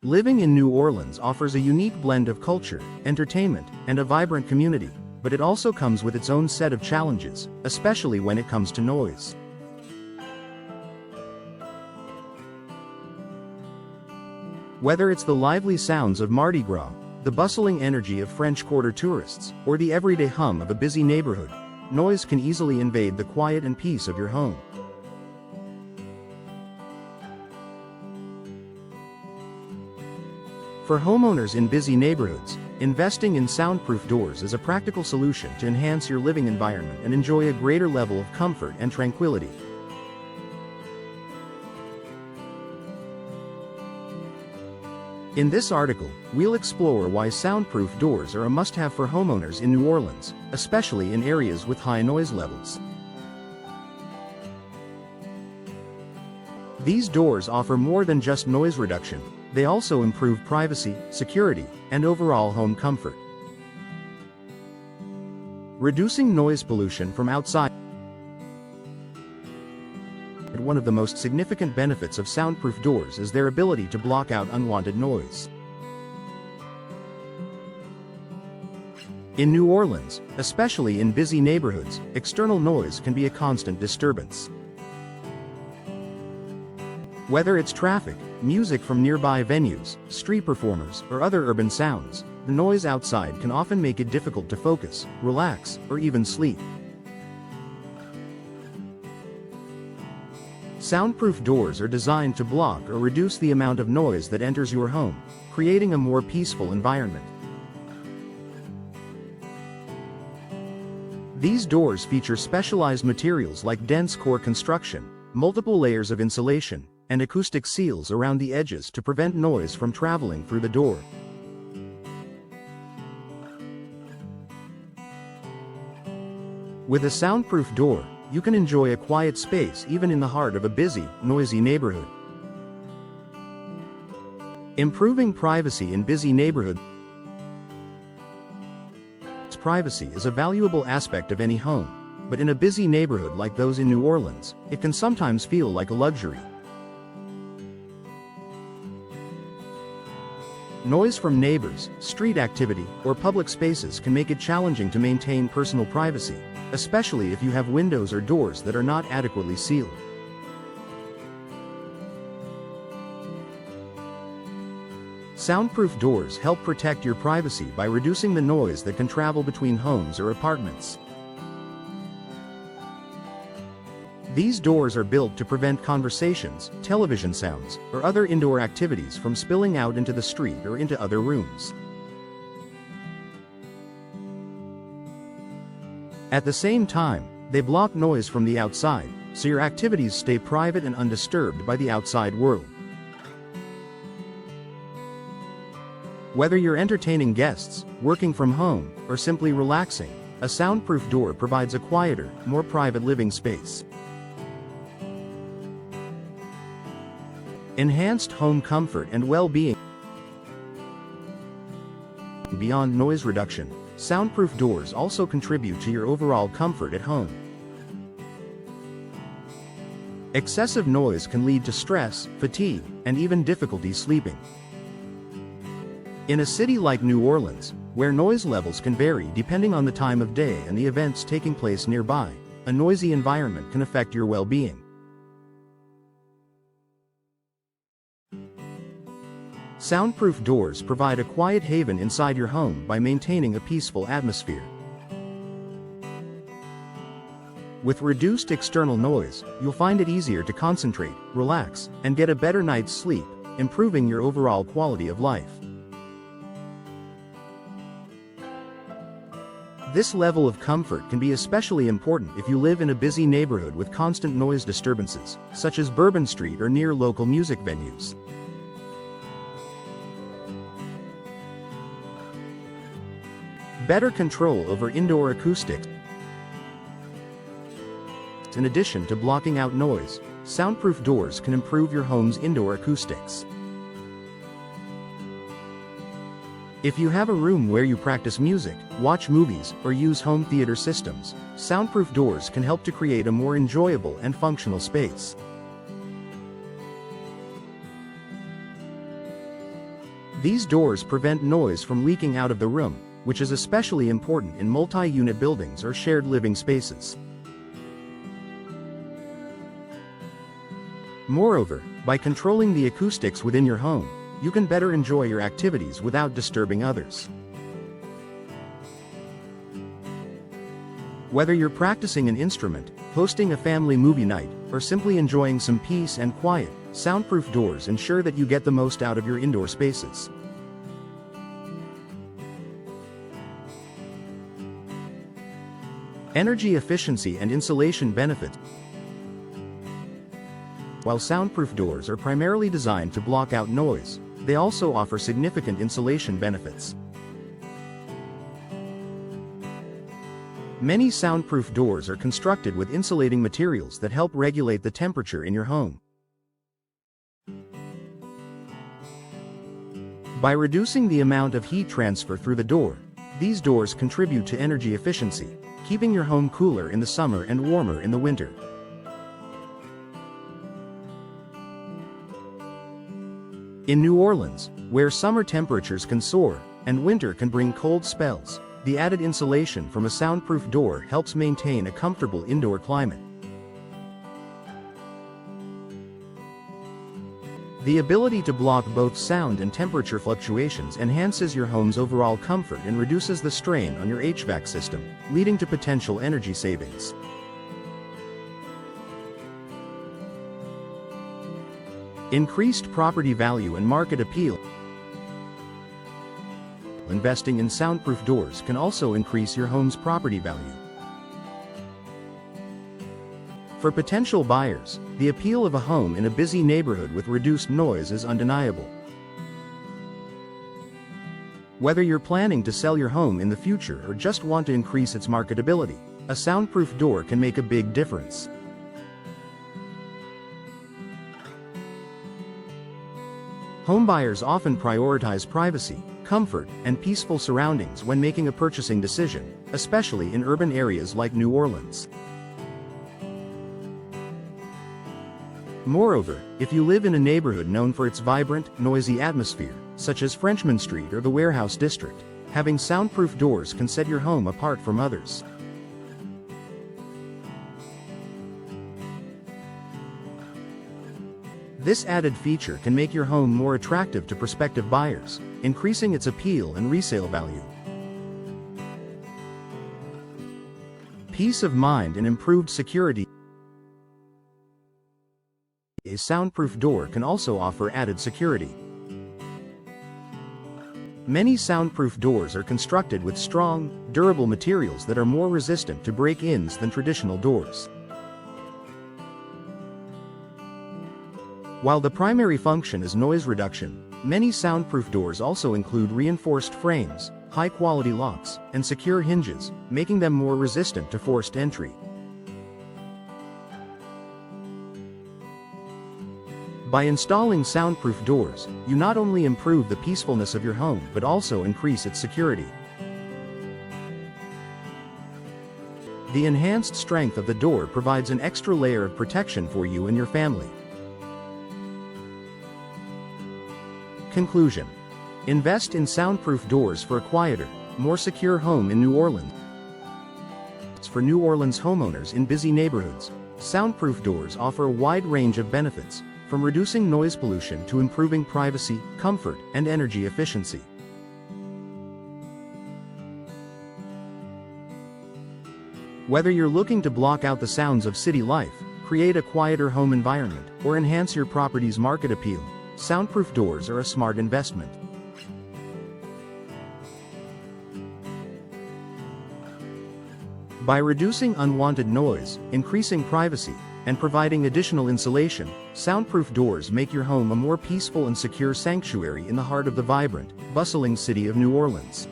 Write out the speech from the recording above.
Living in New Orleans offers a unique blend of culture, entertainment, and a vibrant community, but it also comes with its own set of challenges, especially when it comes to noise. Whether it's the lively sounds of Mardi Gras, the bustling energy of French Quarter tourists, or the everyday hum of a busy neighborhood, noise can easily invade the quiet and peace of your home. For homeowners in busy neighborhoods, investing in soundproof doors is a practical solution to enhance your living environment and enjoy a greater level of comfort and tranquility. In this article, we'll explore why soundproof doors are a must-have for homeowners in New Orleans, especially in areas with high noise levels. These doors offer more than just noise reduction. They also improve privacy, security, and overall home comfort. Reducing noise pollution from outside. One of the most significant benefits of soundproof doors is their ability to block out unwanted noise. In New Orleans, especially in busy neighborhoods, external noise can be a constant disturbance. Whether it's traffic, music from nearby venues, street performers, or other urban sounds, the noise outside can often make it difficult to focus, relax, or even sleep. Soundproof doors are designed to block or reduce the amount of noise that enters your home, creating a more peaceful environment. These doors feature specialized materials like dense core construction, multiple layers of insulation, and acoustic seals around the edges to prevent noise from traveling through the door. With a soundproof door, you can enjoy a quiet space even in the heart of a busy, noisy neighborhood. Improving privacy in busy neighborhoods. Privacy is a valuable aspect of any home, but in a busy neighborhood like those in New Orleans, it can sometimes feel like a luxury. Noise from neighbors, street activity, or public spaces can make it challenging to maintain personal privacy, especially if you have windows or doors that are not adequately sealed. Soundproof doors help protect your privacy by reducing the noise that can travel between homes or apartments. These doors are built to prevent conversations, television sounds, or other indoor activities from spilling out into the street or into other rooms. At the same time, they block noise from the outside, so your activities stay private and undisturbed by the outside world. Whether you're entertaining guests, working from home, or simply relaxing, a soundproof door provides a quieter, more private living space. Enhanced home comfort and well-being. Beyond noise reduction, soundproof doors also contribute to your overall comfort at home. Excessive noise can lead to stress, fatigue, and even difficulty sleeping. In a city like New Orleans, where noise levels can vary depending on the time of day and the events taking place nearby, a noisy environment can affect your well-being. Soundproof doors provide a quiet haven inside your home by maintaining a peaceful atmosphere. With reduced external noise, you'll find it easier to concentrate, relax, and get a better night's sleep, improving your overall quality of life. This level of comfort can be especially important if you live in a busy neighborhood with constant noise disturbances, such as Bourbon Street or near local music venues. Better control over indoor acoustics. In addition to blocking out noise, soundproof doors can improve your home's indoor acoustics. If you have a room where you practice music, watch movies, or use home theater systems, soundproof doors can help to create a more enjoyable and functional space. These doors prevent noise from leaking out of the room, which is especially important in multi-unit buildings or shared living spaces. Moreover, by controlling the acoustics within your home, you can better enjoy your activities without disturbing others. Whether you're practicing an instrument, hosting a family movie night, or simply enjoying some peace and quiet, soundproof doors ensure that you get the most out of your indoor spaces. Energy efficiency and insulation benefits. While soundproof doors are primarily designed to block out noise, they also offer significant insulation benefits. Many soundproof doors are constructed with insulating materials that help regulate the temperature in your home. By reducing the amount of heat transfer through the door, these doors contribute to energy efficiency, keeping your home cooler in the summer and warmer in the winter. In New Orleans, where summer temperatures can soar and winter can bring cold spells, the added insulation from a soundproof door helps maintain a comfortable indoor climate. The ability to block both sound and temperature fluctuations enhances your home's overall comfort and reduces the strain on your HVAC system, leading to potential energy savings. Increased property value and market appeal. Investing in soundproof doors can also increase your home's property value. For potential buyers, the appeal of a home in a busy neighborhood with reduced noise is undeniable. Whether you're planning to sell your home in the future or just want to increase its marketability, a soundproof door can make a big difference. Homebuyers often prioritize privacy, comfort, and peaceful surroundings when making a purchasing decision, especially in urban areas like New Orleans. Moreover, if you live in a neighborhood known for its vibrant, noisy atmosphere, such as Frenchmen Street or the Warehouse District, having soundproof doors can set your home apart from others. This added feature can make your home more attractive to prospective buyers, increasing its appeal and resale value. Peace of mind and improved security. A soundproof door can also offer added security. Many soundproof doors are constructed with strong, durable materials that are more resistant to break-ins than traditional doors. While the primary function is noise reduction, many soundproof doors also include reinforced frames, high-quality locks, and secure hinges, making them more resistant to forced entry. By installing soundproof doors, you not only improve the peacefulness of your home but also increase its security. The enhanced strength of the door provides an extra layer of protection for you and your family. Conclusion: invest in soundproof doors for a quieter, more secure home in New Orleans. For New Orleans homeowners in busy neighborhoods, soundproof doors offer a wide range of benefits, from reducing noise pollution to improving privacy, comfort, and energy efficiency. Whether you're looking to block out the sounds of city life, create a quieter home environment, or enhance your property's market appeal, soundproof doors are a smart investment. By reducing unwanted noise, increasing privacy, and providing additional insulation, soundproof doors make your home a more peaceful and secure sanctuary in the heart of the vibrant, bustling city of New Orleans.